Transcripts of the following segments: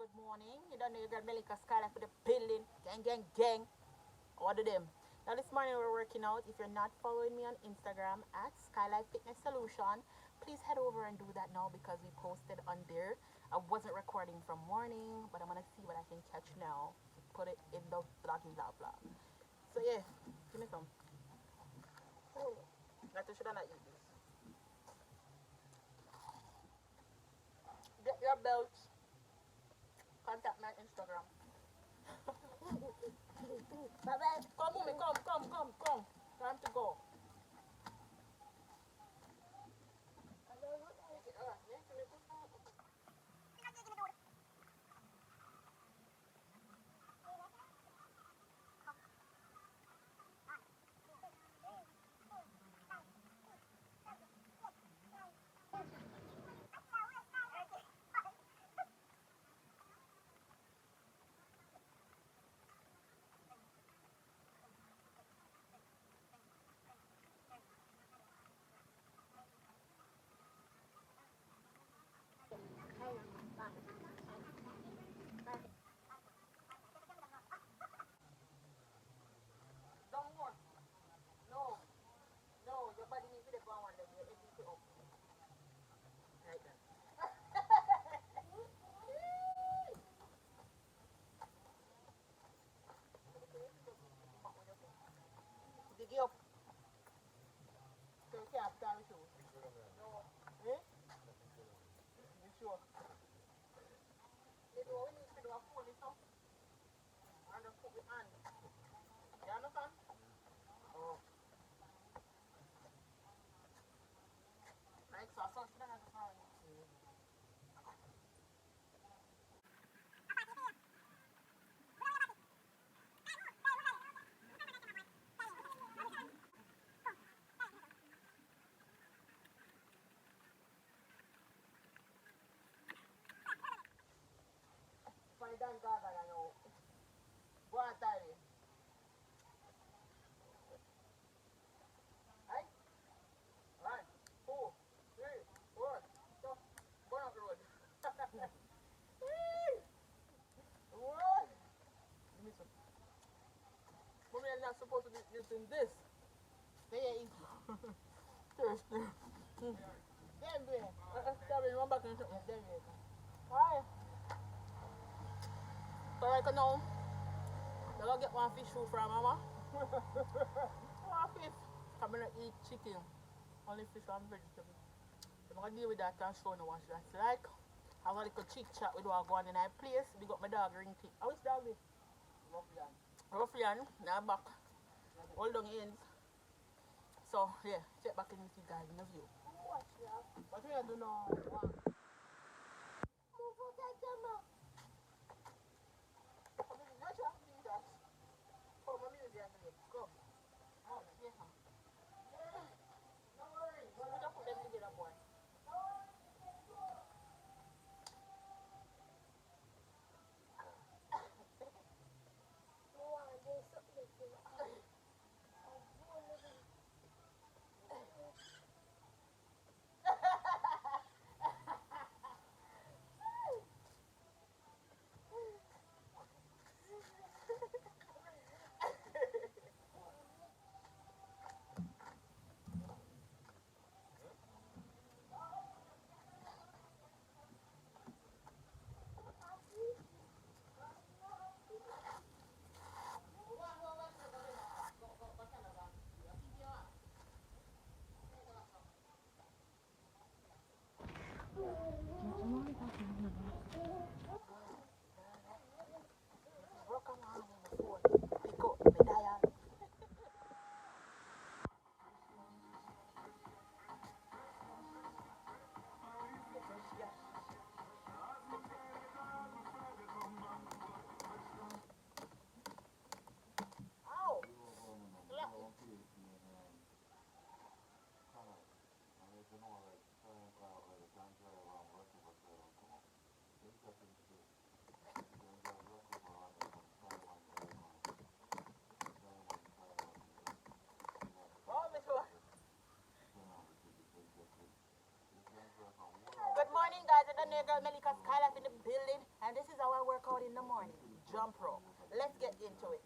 good morning. You don't know you got Melika Skylight for the building. Gang, gang, gang. What do them? Now this morning we're working out. If you're not following me on Instagram at Skylight Fitness Solution, please head over and do that now because we posted on there. I wasn't recording from morning, but I'm gonna see what I can catch now. So put it in the vloggy blah blah. So yeah, give me some. Oh, not should I not eat this? Get your belts. Contact me on Instagram. Bye bye. Come, mommy, come. Time to go. Don't want. No. No, your body needs to go on one leg. Your head needs to up. Right then. Dig it up. So you can't carry shoes. No. Eh? You sure? You know we need to do a phone it up and just put it on. You understand? Oh. Like so, so she doesn't have to. Find Dan Gaga now. Go on, Tyree. Right? One, two, three, four. So, go on the road. What? Give me some. Mommy, you're not supposed to be using this. Stay easy. Thirsty. Then, babe. Sorry, run back into it. Then, babe. Alright. So, right now, you're going to get one fish food from mama. One fish. I'm going to eat chicken. Only fish and vegetables. So I'm going to deal with that and show you what that's like. Have a little chit chat with what going in our place. We got my dog Rinky. How is dog is? Ruffian. Now back. Hold on ends. So yeah, check back in with you guys in the view. Watch that. What we do now? Move out that camera. Come in, watch out, do that. Come, I'm in there, come. Oh, yeah. No worries. We don't put them together, boy. and your girl Melika Skylife in the building, and this is how I work out in the morning. Jump rope. Let's get into it.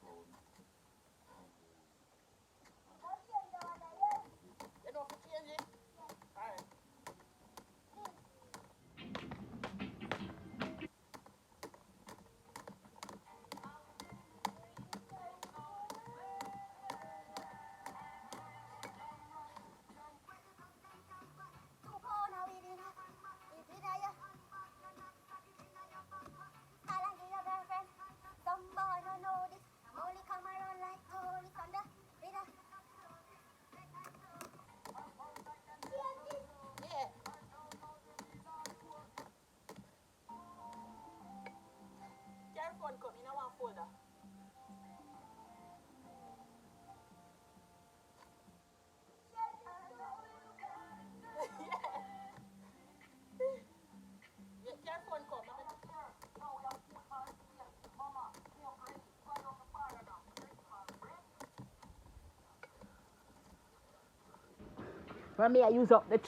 You know if you change it? Alright. Yeah. Your phone come in one folder. Yeah. Your phone come. For me, I use up the